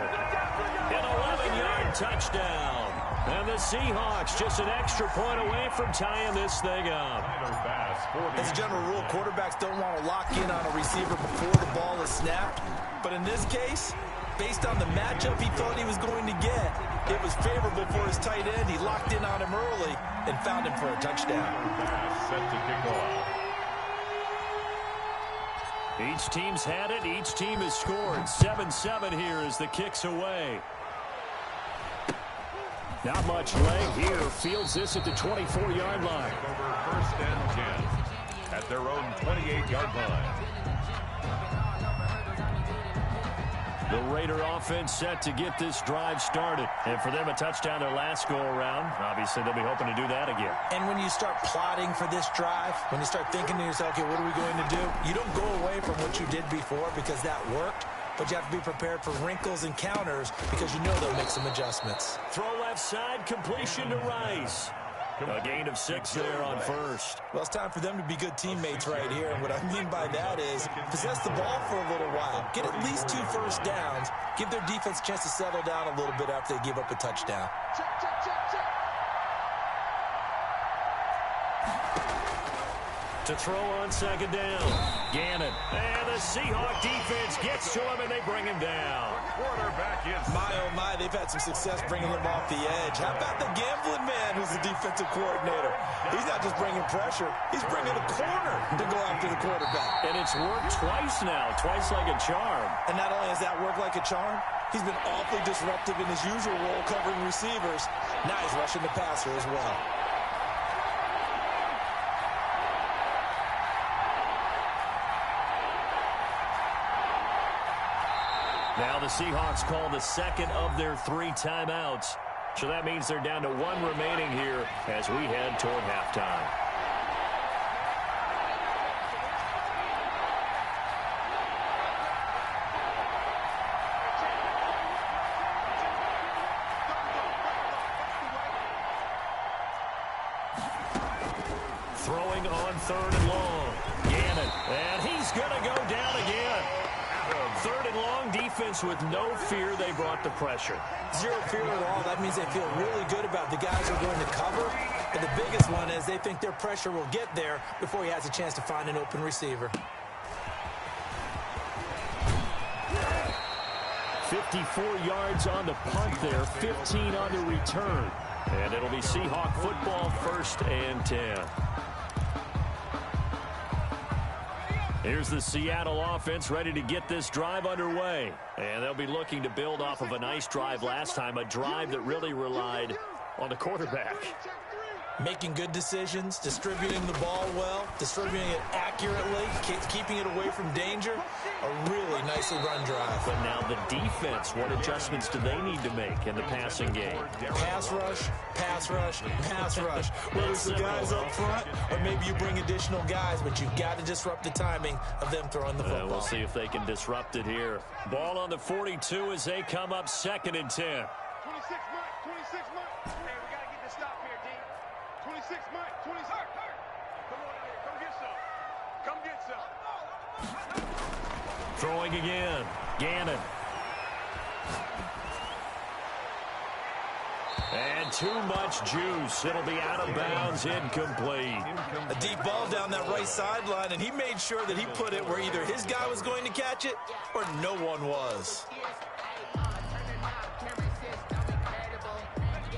An 11-yard touchdown. And the Seahawks just an extra point away from tying this thing up. As a general rule, quarterbacks don't want to lock in on a receiver before the ball is snapped. But in this case, based on the matchup he thought he was going to get, it was favorable for his tight end. He locked in on him early and found him for a touchdown. Set to kick off. Each team's had it. Each team has scored. 7-7 here as the kick's away. Not much leg here. Fields this at the 24-yard line. Over 1st and 10 at their own 28-yard line. The Raider offense set to get this drive started. And for them, a touchdown their last go-around. Obviously, they'll be hoping to do that again. And when you start plotting for this drive, when you start thinking to yourself, okay, what are we going to do? You don't go away from what you did before because that worked. But you have to be prepared for wrinkles and counters because you know they'll make some adjustments. Throw left side, completion to Rice. A gain of 6 there on first. Well, it's time for them to be good teammates right here. And what I mean by that is possess the ball for a little while. Get at least 2 first downs. Give their defense a chance to settle down a little bit after they give up a touchdown. To throw on second down. Gannon. And the Seahawk defense gets to him, and they bring him down. Quarterback is... My, oh my, they've had some success bringing him off the edge. How about the gambling man who's the defensive coordinator? He's not just bringing pressure. He's bringing a corner to go after the quarterback. And it's worked twice now, twice like a charm. And not only has that worked like a charm, he's been awfully disruptive in his usual role covering receivers. Now he's rushing the passer as well. Now the Seahawks call the second of their 3 timeouts. So that means they're down to 1 remaining here as we head toward halftime. Throwing on 3rd and long. Gannon. And he's going to go down again. 3rd and long, defense with no fear. They brought the pressure. Zero fear at all. That means they feel really good about the guys who are going to cover. And the biggest one is they think their pressure will get there before he has a chance to find an open receiver. 54 yards on the punt there, 15 on the return. And it'll be Seahawk football, 1st and 10. Here's the Seattle offense ready to get this drive underway. And they'll be looking to build off of a nice drive last time, a drive that really relied on the quarterback. Making good decisions, distributing the ball well, distributing it accurately, keeping it away from danger. A really nicely run drive. But now the defense, what adjustments do they need to make in the passing game? Pass rush, pass rush, pass rush. Whether it's the guys up front or maybe you bring additional guys, but you've got to disrupt the timing of them throwing the football. We'll see if they can disrupt it here. Ball on the 42 as they come up 2nd and 10. 26 months, 26 months. Hey, we got to get this stop here, D. 26 months, 26. Come on out here, come get some. Come get some. Throwing again. Gannon. And too much juice. It'll be out of bounds, incomplete. A deep ball down that right sideline, and he made sure that he put it where either his guy was going to catch it or no one was.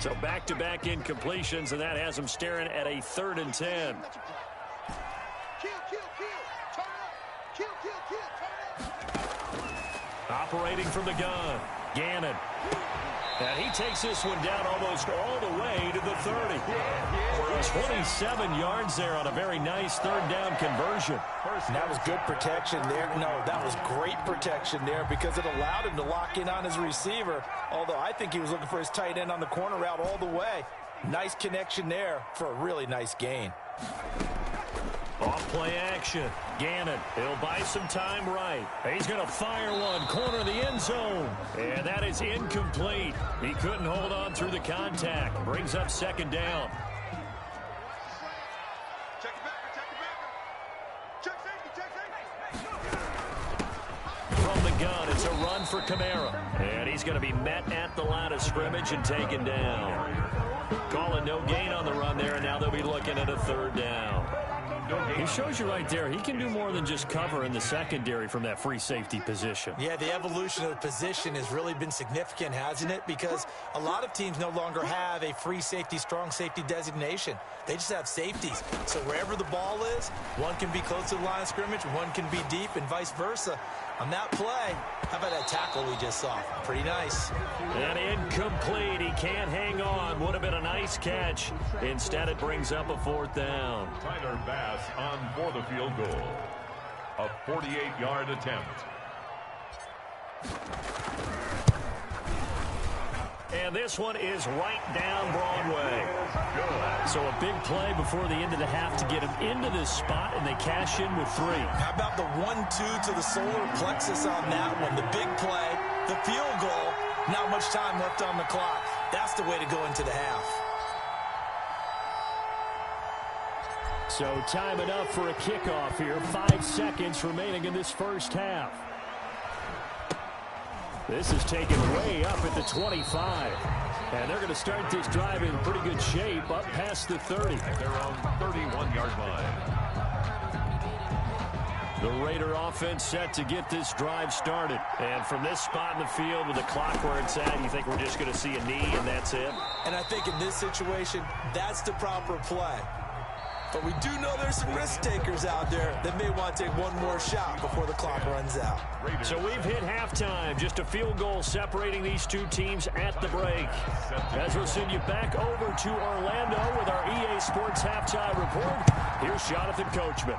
So back-to-back incompletions, and that has him staring at a 3rd and 10. Operating from the gun, Gannon. And he takes this one down almost all the way to the 30. 27 yards there on a very nice 3rd down conversion. And that was good protection there. No, that was great protection there because it allowed him to lock in on his receiver, although I think he was looking for his tight end on the corner route all the way. Nice connection there for a really nice gain. Off play action. Gannon, he'll buy some time right. He's going to fire one, corner of the end zone. And that is incomplete. He couldn't hold on through the contact. Brings up 2nd down. Check it back, check it back. Check safety, check safety. From the gun, it's a run for Kamara. And he's going to be met at the line of scrimmage and taken down. Calling no gain on the run there, and now they'll be looking at a 3rd down. He shows you right there, he can do more than just cover in the secondary from that free safety position. Yeah, the evolution of the position has really been significant, hasn't it? Because a lot of teams no longer have a free safety, strong safety designation. They just have safeties. So wherever the ball is, one can be close to the line of scrimmage, one can be deep, and vice versa. On that play, how about that tackle we just saw? Pretty nice. And incomplete. He can't hang on. Would have been a nice catch. Instead, it brings up a 4th down. Tyler Bass on for the field goal. A 48-yard attempt. And this one is right down Broadway. So a big play before the end of the half to get them into this spot, and they cash in with 3. How about the 1-2 to the solar plexus on that one? The big play, the field goal, not much time left on the clock. That's the way to go into the half. So time enough for a kickoff here. 5 seconds remaining in this first half. This is taken way up at the 25. And they're going to start this drive in pretty good shape up past the 30. At their own 31-yard line. The Raider offense set to get this drive started. And from this spot in the field with the clock where it's at, you think we're just going to see a knee and that's it? And I think in this situation, that's the proper play. But we do know there's some risk takers out there that may want to take one more shot before the clock runs out. So we've hit halftime. Just a field goal separating these two teams at the break. As we'll send you back over to Orlando with our EA Sports Halftime Report, here's Jonathan Coachman.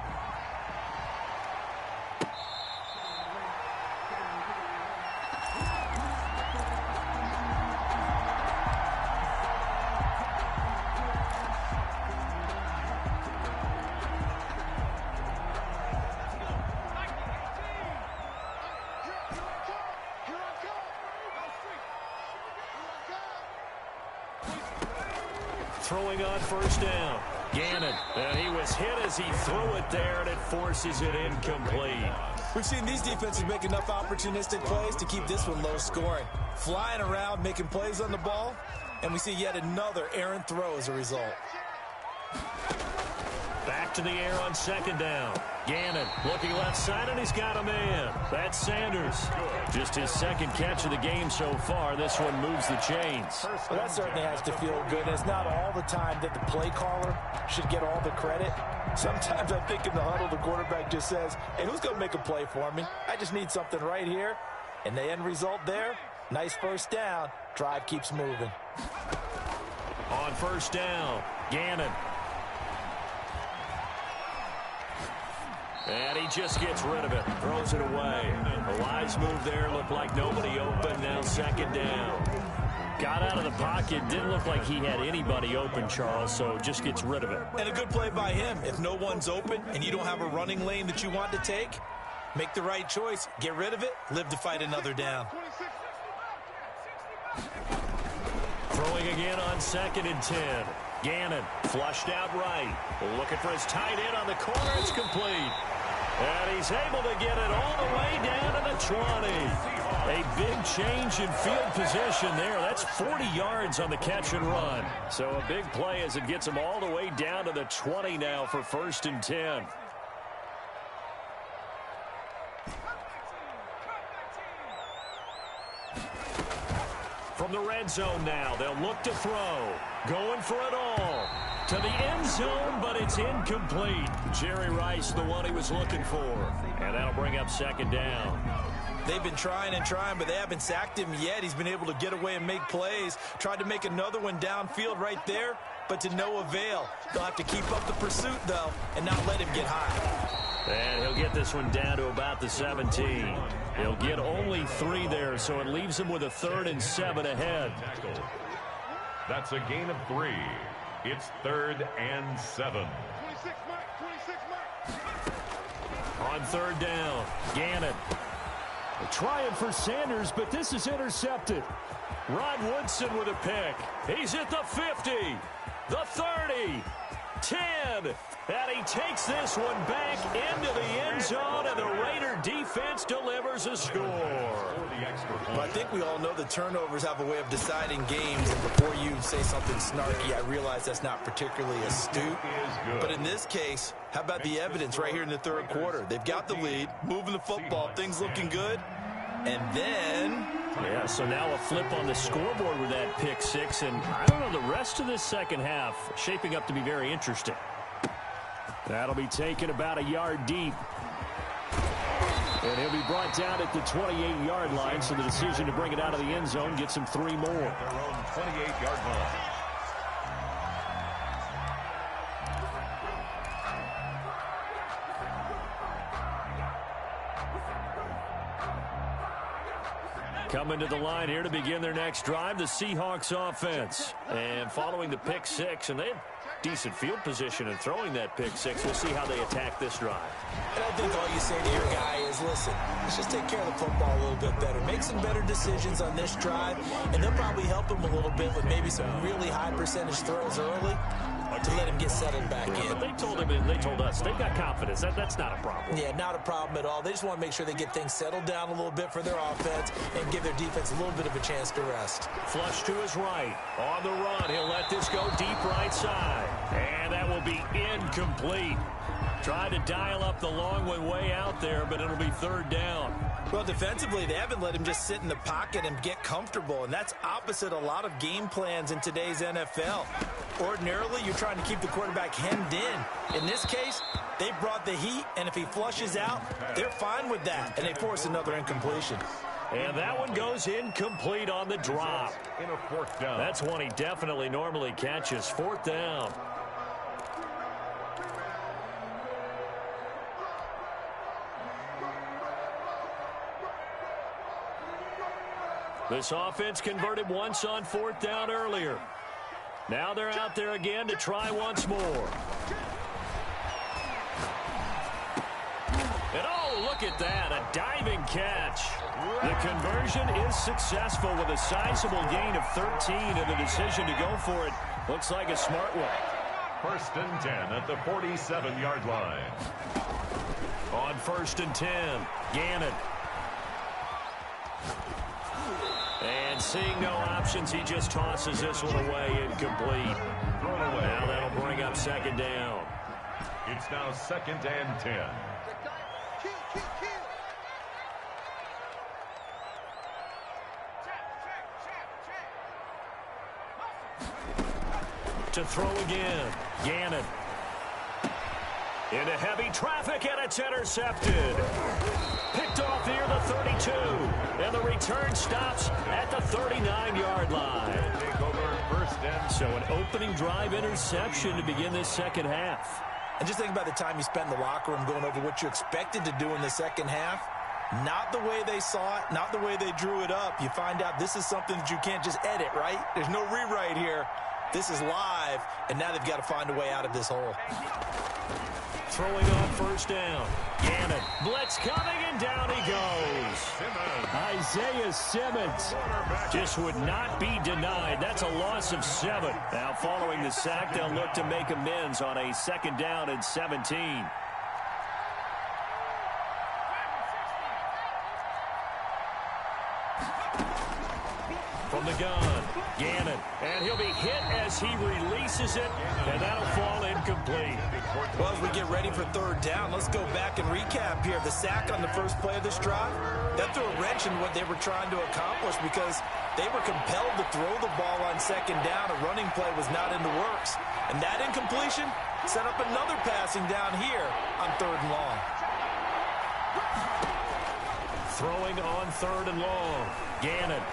Throwing on first down. Gannon. And he was hit as he threw it there, and it forces it incomplete. We've seen these defenses make enough opportunistic plays to keep this one low scoring. Flying around, making plays on the ball, and we see yet another errant throw as a result. Back to the air on second down. Gannon looking left side, and he's got a man. That's Sanders. Just his second catch of the game so far. This one moves the chains. Well, that certainly has to feel good. It's not all the time that the play caller should get all the credit. Sometimes I think in the huddle, the quarterback just says, hey, who's going to make a play for me? I just need something right here. And the end result there, nice first down. Drive keeps moving. On first down, Gannon. And he just gets rid of it, throws it away. A wise move there, looked like nobody open, now second down. Got out of the pocket, didn't look like he had anybody open, Charles, so just gets rid of it. And a good play by him. If no one's open and you don't have a running lane that you want to take, make the right choice, get rid of it, live to fight another down. Throwing again on 2nd and 10. Gannon flushed out right. Looking for his tight end on the corner. It's complete. And he's able to get it all the way down to the 20. A big change in field position there. That's 40 yards on the catch and run. So a big play as it gets him all the way down to the 20 now for 1st and 10. From the red zone now, they'll look to throw. Going for it all. To the end zone, but it's incomplete. Jerry Rice, the one he was looking for. And that'll bring up 2nd down. They've been trying and trying, but they haven't sacked him yet. He's been able to get away and make plays. Tried to make another one downfield right there, but to no avail. They'll have to keep up the pursuit, though, and not let him get high. And he'll get this one down to about the 17. He'll get only 3 there, so it leaves him with a 3rd and 7 ahead. That's a gain of 3. It's 3rd and 7. On 3rd down, Gannon. Trying for Sanders, but this is intercepted. Rod Woodson with a pick. He's at the 50, the 30, 10. And he takes this one back into the end zone, and the Raider defense delivers a score. Well, I think we all know the turnovers have a way of deciding games, and before you say something snarky, I realize that's not particularly astute. But in this case, how about the evidence right here in the 3rd quarter? They've got the lead, moving the football, things looking good, and then... Yeah, so now a flip on the scoreboard with that pick 6, and I don't know, the rest of this second half shaping up to be very interesting. That'll be taken about a yard deep. And he'll be brought down at the 28-yard line, so the decision to bring it out of the end zone gets him 3 more. Their own 28-yard line. Coming to the line here to begin their next drive, the Seahawks offense. And following the pick six, and they have decent field position in throwing that pick six. We'll see how they attack this drive. And I think all you say to your guy is, listen, let's just take care of the football a little bit better. Make some better decisions on this drive, and they'll probably help him a little bit with maybe some really high percentage throws early to let him get settled back in. But they told him and they told us they've got confidence. That's not a problem. Yeah, not a problem at all. They just want to make sure they get things settled down a little bit for their offense and give their defense a little bit of a chance to rest. Flush to his right. On the run, he'll let this go deep right side. And that will be incomplete. Tried to dial up the long one way out there, but it'll be third down. Well, defensively, they haven't let him just sit in the pocket and get comfortable, and that's opposite a lot of game plans in today's NFL. Ordinarily, you're trying to keep the quarterback hemmed in. In this case, they brought the heat, and if he flushes out, they're fine with that, and they force another incompletion. And that one goes incomplete on the drop. In a fourth down. That's one he definitely normally catches. Fourth down. This offense converted once on fourth down earlier. Now they're out there again to try once more. And oh, look at that, a diving catch. The conversion is successful with a sizable gain of 13, and the decision to go for it looks like a smart one. First and 10 at the 47-yard line. On first and 10, Gannon. And seeing no options, he just tosses this one away, incomplete. Thrown away. Now that'll bring up second down. It's now second and 10. To throw again, Gannon. Into heavy traffic, and it's intercepted. Picked off near the 32, and the return stops at the 39-yard line. Take over first and So an opening drive interception to begin this second half. And just think about the time you spent in the locker room going over what you expected to do in the second half. Not the way they saw it, not the way they drew it up. You find out this is something that you can't just edit, right? There's no rewrite here. This is live, and now they've got to find a way out of this hole. Throwing on first down. Gannon. Blitz coming, and down he goes. Isaiah Simmons just would not be denied. That's a loss of 7. Now following the sack, they'll look to make amends on a second down and 17. From the gun, Gannon, and he'll be hit as he releases it, and that'll fall incomplete. Well, as we get ready for third down, let's go back and recap here. The sack on the first play of this drive, that threw a wrench in what they were trying to accomplish because they were compelled to throw the ball on second down. A running play was not in the works. And that incompletion set up another passing down here on third and long. Throwing on third and long, Gannon.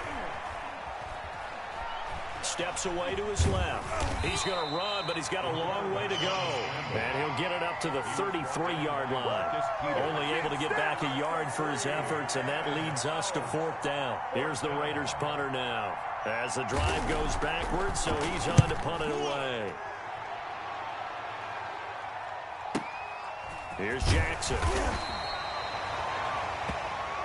Steps away to his left. He's going to run, but he's got a long way to go. And he'll get it up to the 33-yard line. Only able to get back a yard for his efforts, and that leads us to fourth down. Here's the Raiders punter now. As the drive goes backwards, so he's on to punt it away. Here's Jackson.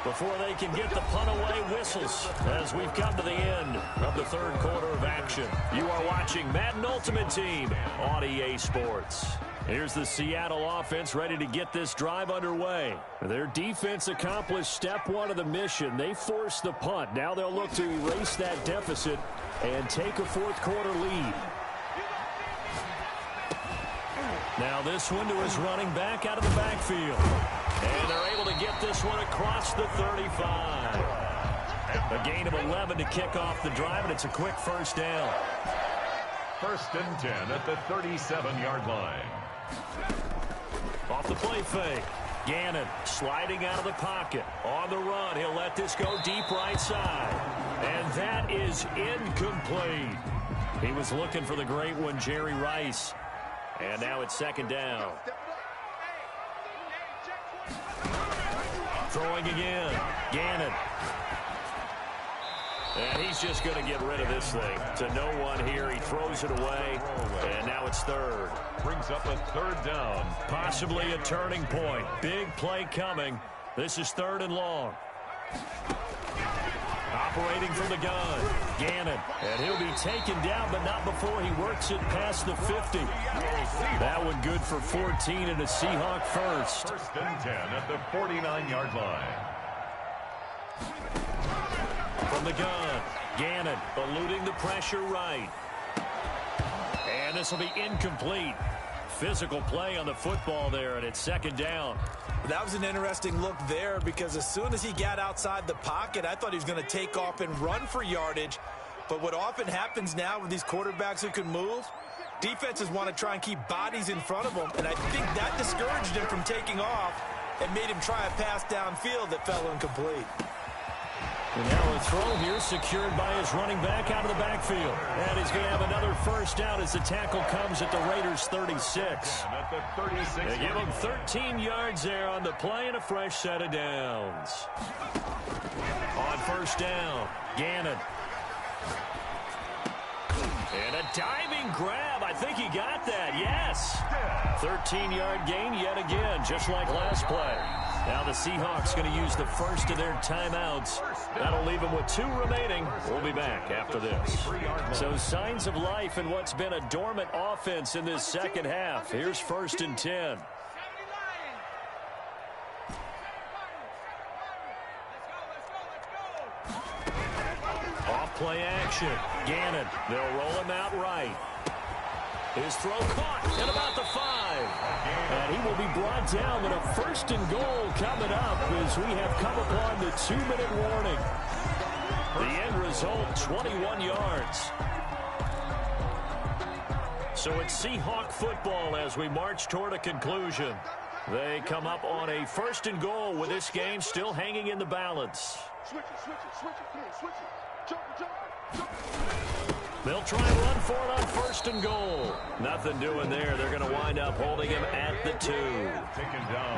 Before they can get the punt away, whistles as we've come to the end of the third quarter of action. You are watching Madden Ultimate Team on EA Sports. Here's the Seattle offense ready to get this drive underway. Their defense accomplished step one of the mission. They forced the punt. Now they'll look to erase that deficit and take a fourth quarter lead. Now this one to his running back out of the backfield. And they're able to get this one across the 35. A gain of 11 to kick off the drive, and it's a quick first down. First and 10 at the 37-yard line. Off the play fake. Gannon sliding out of the pocket. On the run, he'll let this go deep right side. And that is incomplete. He was looking for the great one, Jerry Rice. And now it's second down. Throwing again. Gannon. And he's just going to get rid of this thing. To no one here. He throws it away. And now it's third. Brings up a third down. Possibly a turning point. Big play coming. This is third and long. Operating from the gun, Gannon. And he'll be taken down, but not before he works it past the 50. That one good for 14 and a Seahawk first. First and 10 at the 49-yard line. From the gun, Gannon eluding the pressure right. And this will be incomplete. Physical play on the football there, and it's second down. That was an interesting look there because as soon as he got outside the pocket, I thought he was going to take off and run for yardage. But what often happens now with these quarterbacks who can move, defenses want to try and keep bodies in front of them. And I think that discouraged him from taking off and made him try a pass downfield that fell incomplete. And now a throw here secured by his running back out of the backfield. And he's going to have another first down as the tackle comes at the Raiders' 36. At the 36. They give him 13 yards there on the play and a fresh set of downs. On first down, Gannon. And a diving grab. I think he got that. Yes. 13-yard gain yet again, just like last play. Now the Seahawks going to use the first of their timeouts. That'll leave them with 2 remaining. We'll be back after this. So signs of life in what's been a dormant offense in this second half. Here's first and 10. Off play action. Gannon. They'll roll him out right. His throw caught at about the 5. And he will be brought down with a first and goal coming up as we have come upon the 2-minute warning. The end result, 21 yards. So it's Seahawk football as we march toward a conclusion. They come up on a first and goal with this game still hanging in the balance. Switch it, switch it, switch it, come on, switch it. Jump it, jump it, jump it. They'll try and run for it on first and goal. Nothing doing there. They're going to wind up holding him at the 2.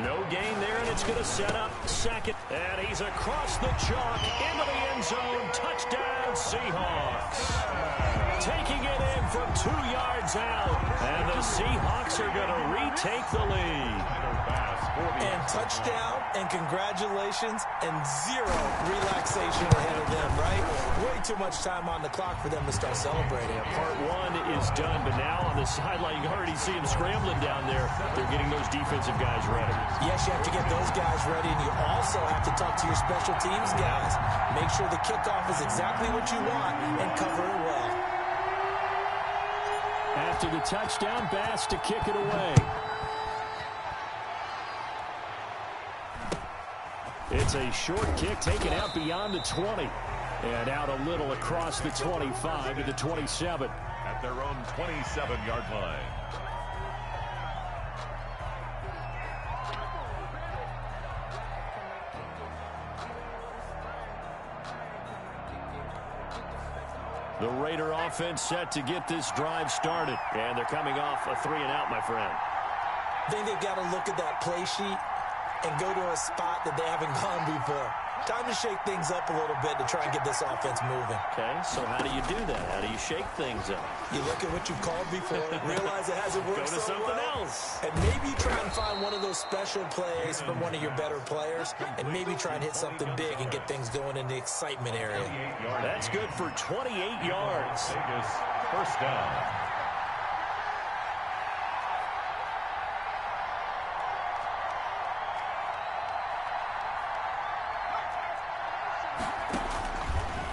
No gain there, and it's going to set up second. And he's across the chalk into the end zone. Touchdown, Seahawks. Taking it in from 2 yards out. And the Seahawks are going to retake the lead. And touchdown, and congratulations, and 0 relaxation ahead of them, right? Way too much time on the clock for them to start celebrating. Part 1 is done, but now on the sideline, you already see them scrambling down there. They're getting those defensive guys ready. Yes, you have to get those guys ready, and you also have to talk to your special teams guys. Make sure the kickoff is exactly what you want and cover it well. After the touchdown, Bass to kick it away. It's a short kick taken out beyond the 20. And out a little across the 25 to the 27. At their own 27-yard line. The Raider offense set to get this drive started. And they're coming off a 3-and-out, my friend. I think they've got to look at that play sheet and go to a spot that they haven't gone before. Time to shake things up a little bit to try and get this offense moving. Okay, so how do you do that? How do you shake things up? You look at what you've called before, realize it hasn't worked Go to so something well, else. and maybe try and find one of those special plays from one of your better players, and maybe try and hit something big and get things going in the excitement area. That's good for 28 yards. Vegas, first down.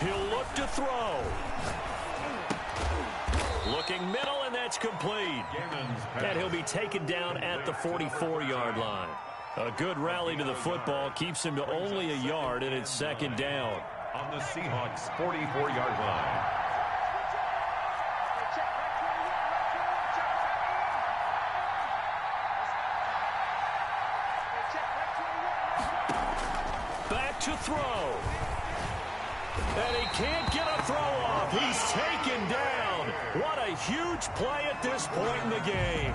He'll look to throw. Looking middle, and that's complete. And he'll be taken down at the 44-yard line. A good rally to the football keeps him to only a yard, and it's second down. On the Seahawks' 44-yard line. Back to throw. And he can't get a throw off. He's taken down. What a huge play at this point in the game.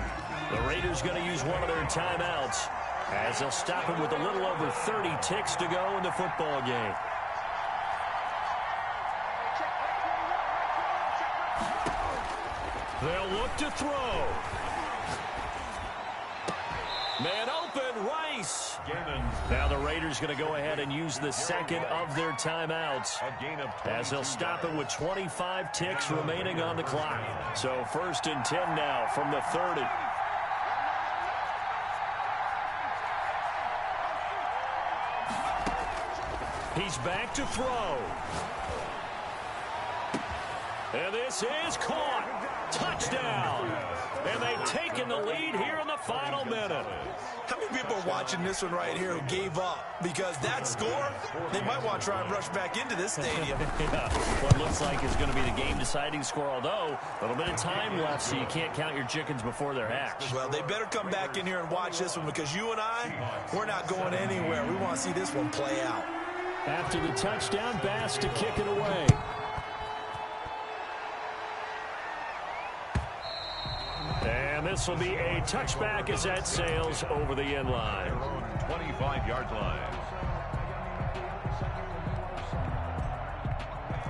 The Raiders going to use one of their timeouts as they'll stop him with a little over 30 ticks to go in the football game. They'll look to throw. Man open, Rice. Now the Raiders going to go ahead and use the second of their timeouts, as they'll stop it with 25 ticks remaining on the clock. So 1st and 10 now from the 30. He's back to throw. And this is caught. Touchdown. And they've taken the lead here in the final minute. How many people are watching this one right here who gave up? Because that score, they might want to try and rush back into this stadium. Yeah, what looks like is going to be the game-deciding score, although a little bit of time left, so you can't count your chickens before they're hatched. Well, they better come back in here and watch this one, because you and I, we're not going anywhere. We want to see this one play out. After the touchdown, Bass to kick it away. And this will be a touchback as that sails over the end line. 25-yard line.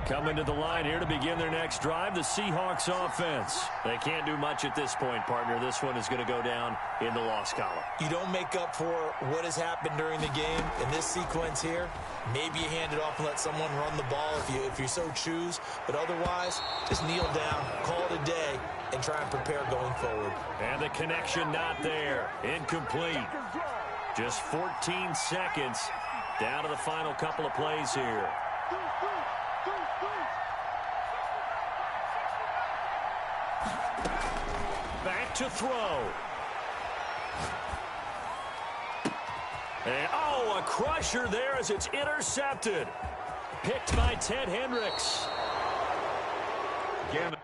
Coming to the line here to begin their next drive, the Seahawks offense. They can't do much at this point, partner. This one is going to go down in the loss column. You don't make up for what has happened during the game in this sequence here. Maybe you hand it off and let someone run the ball if you so choose. But otherwise, just kneel down, call it a day, and try and prepare going forward. And the connection not there. Incomplete. Just 14 seconds down to the final couple of plays here. Back to throw. And, a crusher there as it's intercepted. Picked by Ted Hendricks. Again.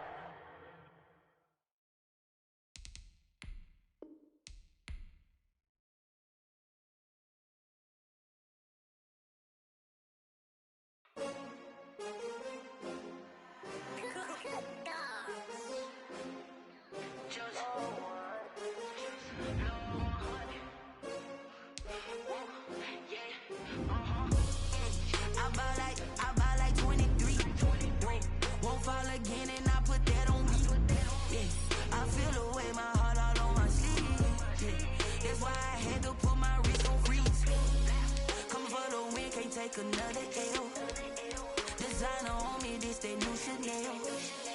Another L. Designer on me, this they new Chanel.